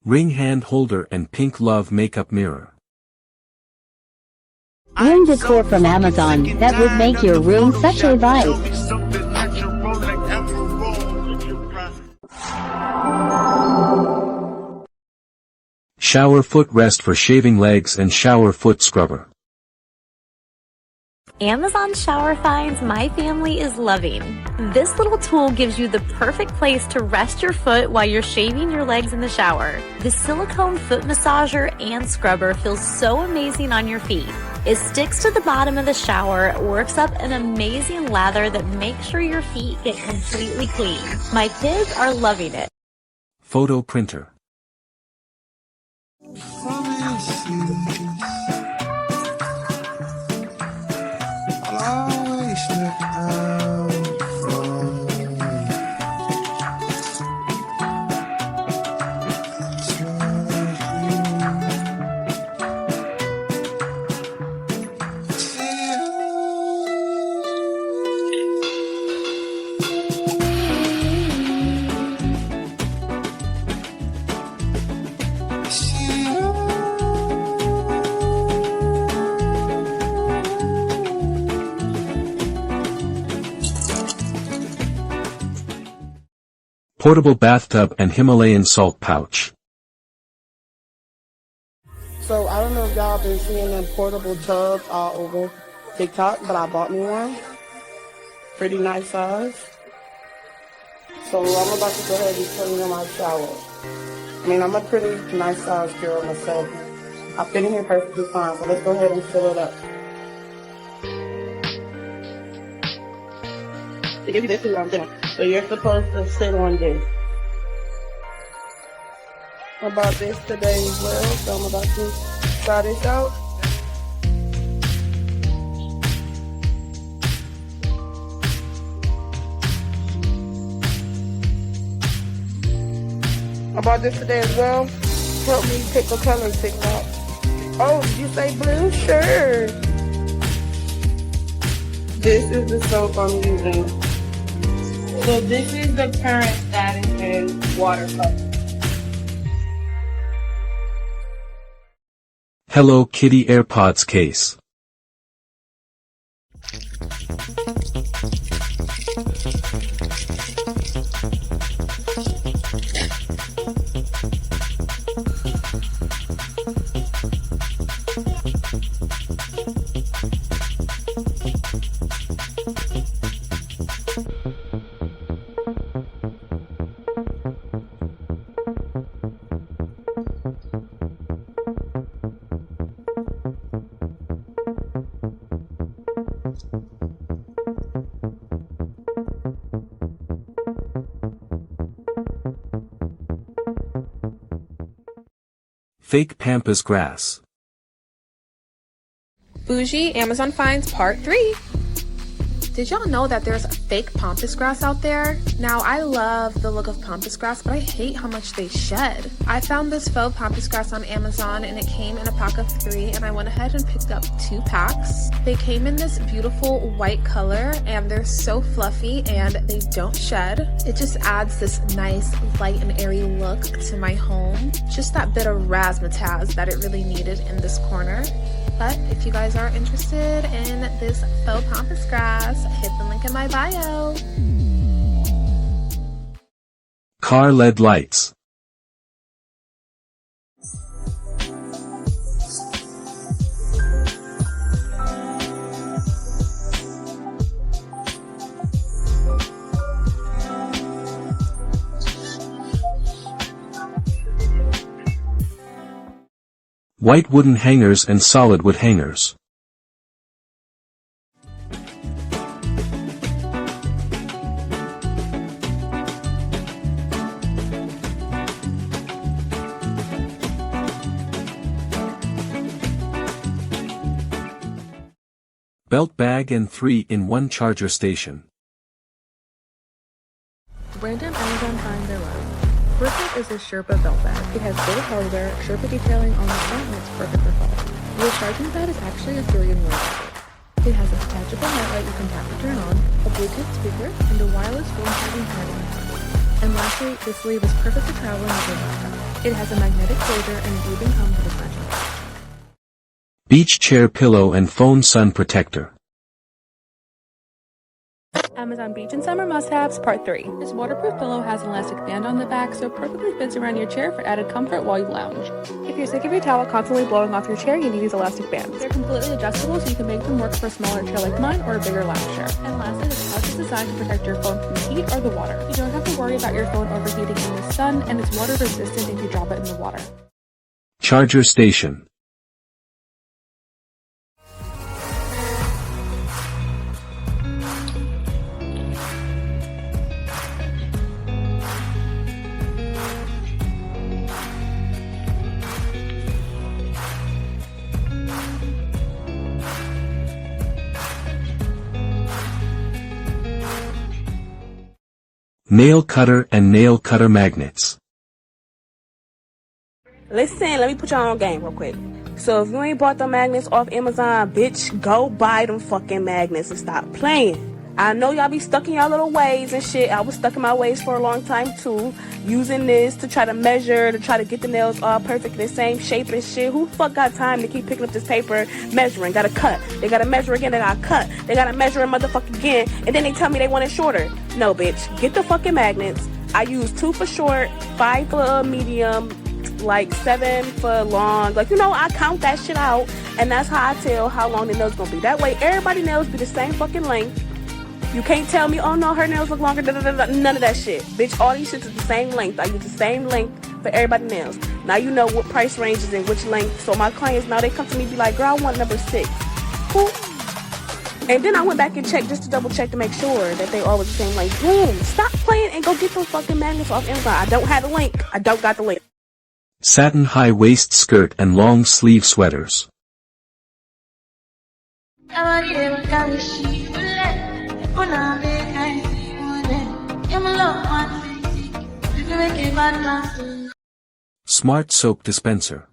Ring hand holder and pink love makeup mirror. Room decor from Amazon that would make your room such a vibe. Shower foot rest for shaving legs and shower foot scrubber. Amazon shower finds my family is loving. This little tool gives you the perfect place to rest your foot while you're shaving your legs in the shower. The silicone foot massager and scrubber feels so amazing on your feet. It sticks to the bottom of the shower, works up an amazing lather that makes sure your feet get completely clean. My kids are loving it. Photo printer. Portable bathtub and Himalayan salt pouch. So I don't know if y'all been seeing them portable tubs all over TikTok, but I bought me one. Pretty nice size. So I'm about to go ahead and turn in my shower. I mean, I'm a pretty nice size girl myself. I fit in here perfectly fine, so let's go ahead and fill it up. To give you this is what I'm doing. So you're supposed to sit on this. About this today as well, so I'm about to try this out. About this today as well. Help me pick a color, TikTok. Oh, did you say blue? Sure. This is the soap I'm using. So this is the current Satin and watercolor. Hello Kitty AirPods case. Fake Pampas grass. Bougie Amazon finds part 3. Did y'all know that there's fake pampas grass out there? Now, I love the look of pampas grass, but I hate how much they shed. I found this faux pampas grass on Amazon and it came in a pack of 3, and I went ahead and picked up 2 packs. They came in this beautiful white color and they're so fluffy and they don't shed. It just adds this nice light and airy look to my home. Just that bit of razzmatazz that it really needed in this corner. But if you guys are interested in this faux pampas grass, hit the link in my bio. Car LED lights. White wooden hangers and solid wood hangers. Belt bag and 3-in-1 charger station. Random Amazon find there was. First up is a Sherpa belt bag. It has gold hardware, Sherpa detailing on the front, and it's perfect for fall. The charging pad is actually a 3-in-1 battery. It has a detachable nightlight you can tap to turn on, a Bluetooth speaker, and a wireless phone charging pad on the front. And lastly, this sleeve is perfect for traveling with your backpack. It has a magnetic closure and it even comes with a matching pouch. Beach chair pillow and phone sun protector. Amazon Beach and Summer Must-Haves Part 3. This waterproof pillow has an elastic band on the back, so it perfectly fits around your chair for added comfort while you lounge. If you're sick of your towel constantly blowing off your chair, you need these elastic bands. They're completely adjustable, so you can make them work for a smaller chair like mine or a bigger lounge chair. And lastly, this pouch is designed to protect your phone from the heat or the water. You don't have to worry about your phone overheating in the sun, and it's water resistant if you drop it in the water. Charger station. Nail cutter and nail cutter magnets. Listen, let me put y'all on game real quick. So if you ain't bought the magnets off Amazon, bitch, go buy them fucking magnets and stop playing. I know y'all be stuck in y'all little ways and shit. I was stuck in my ways for a long time too. Using this to try to measure, to try to get the nails all perfect, the same shape and shit. Who the fuck got time to keep picking up this paper, measuring? Gotta cut. They gotta measure again, they gotta cut. They gotta measure a motherfucker again. And then they tell me they want it shorter. No, bitch. Get the fucking magnets. I use 2 for short, 5 for medium, like 7 for long. Like, you know, I count that shit out. And that's how I tell how long the nails gonna be. That way, everybody's nails be the same fucking length. You can't tell me, oh no, her nails look longer, none of that shit. Bitch, all these shits is the same length. I use the same length for everybody's nails. Now you know what price ranges and which length. So my clients, now they come to me be like, girl, I want number 6. Cool. And then I went back and checked just to double check to make sure that they all was the same length. Boom, stop playing and go get those fucking magnets off Amazon. I don't have the link. I don't got the link. Satin high waist skirt and long sleeve sweaters. Smart soap dispenser.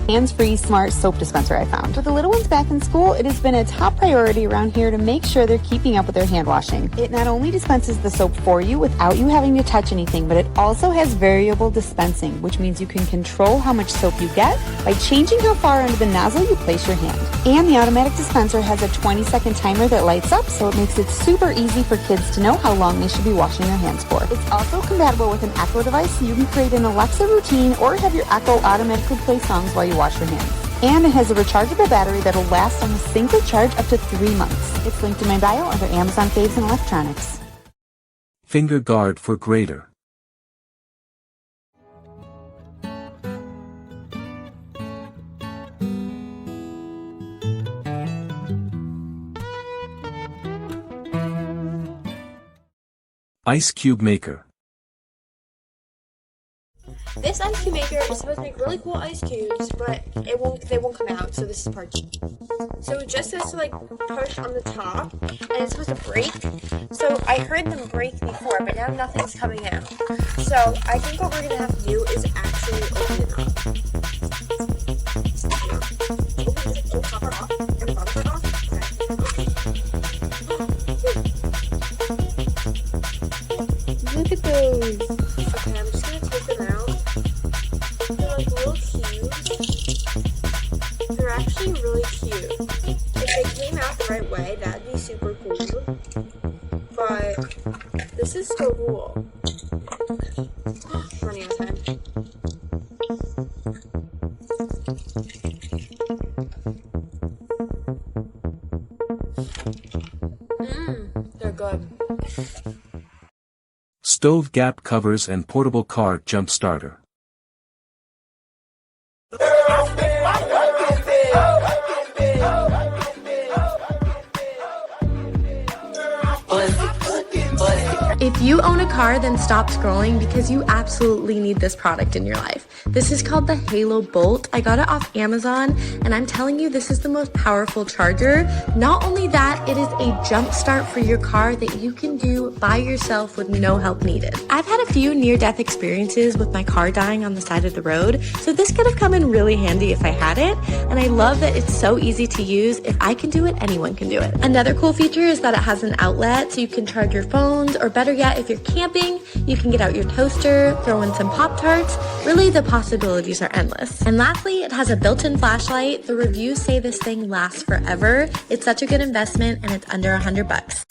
Hands-free smart soap dispenser I found. With the little ones back in school, it has been a top priority around here to make sure they're keeping up with their hand washing. It not only dispenses the soap for you without you having to touch anything, but it also has variable dispensing, which means you can control how much soap you get by changing how far under the nozzle you place your hand. And the automatic dispenser has a 20-second timer that lights up, so it makes it super easy for kids to know how long they should be washing their hands for. It's also compatible with an Echo device, so you can create an Alexa routine or have your Echo automatically play songs while you wash your hands. And it has a rechargeable battery that'll last on a single charge up to 3 months. It's linked in my bio under Amazon Faves and Electronics. Finger guard for Grater. Ice cube maker. This ice cube maker is supposed to make really cool ice cubes, but they won't come out, so this is part 2. So it just has to like push on the top, and it's supposed to break. So I heard them break before, but now nothing's coming out. So I think what we're gonna have to do is actually open it up. Look at those. Okay, I'm just gonna take them out. They're like little cubes. They're actually really cute. If they came out the right way, that'd be super cool. But this is so cool. Running out of time. They're good. Stove gap covers and portable car jump starter. If you own a car, then stop scrolling because you absolutely need this product in your life. This is called the Halo Bolt. I got it off Amazon, and I'm telling you, this is the most powerful charger. Not only that, it is a jump start for your car that you can do by yourself with no help needed. I've had a few near-death experiences with my car dying on the side of the road, so this could have come in really handy if I had it, and I love that it's so easy to use. If I can do it, anyone can do it. Another cool feature is that it has an outlet, so you can charge your phones, or better yet, if you're camping, you can get out your toaster, throw in some Pop-Tarts. Really, the possibilities are endless. And lastly, it has a built-in flashlight. The reviews say this thing lasts forever. It's such a good investment, and it's under $100.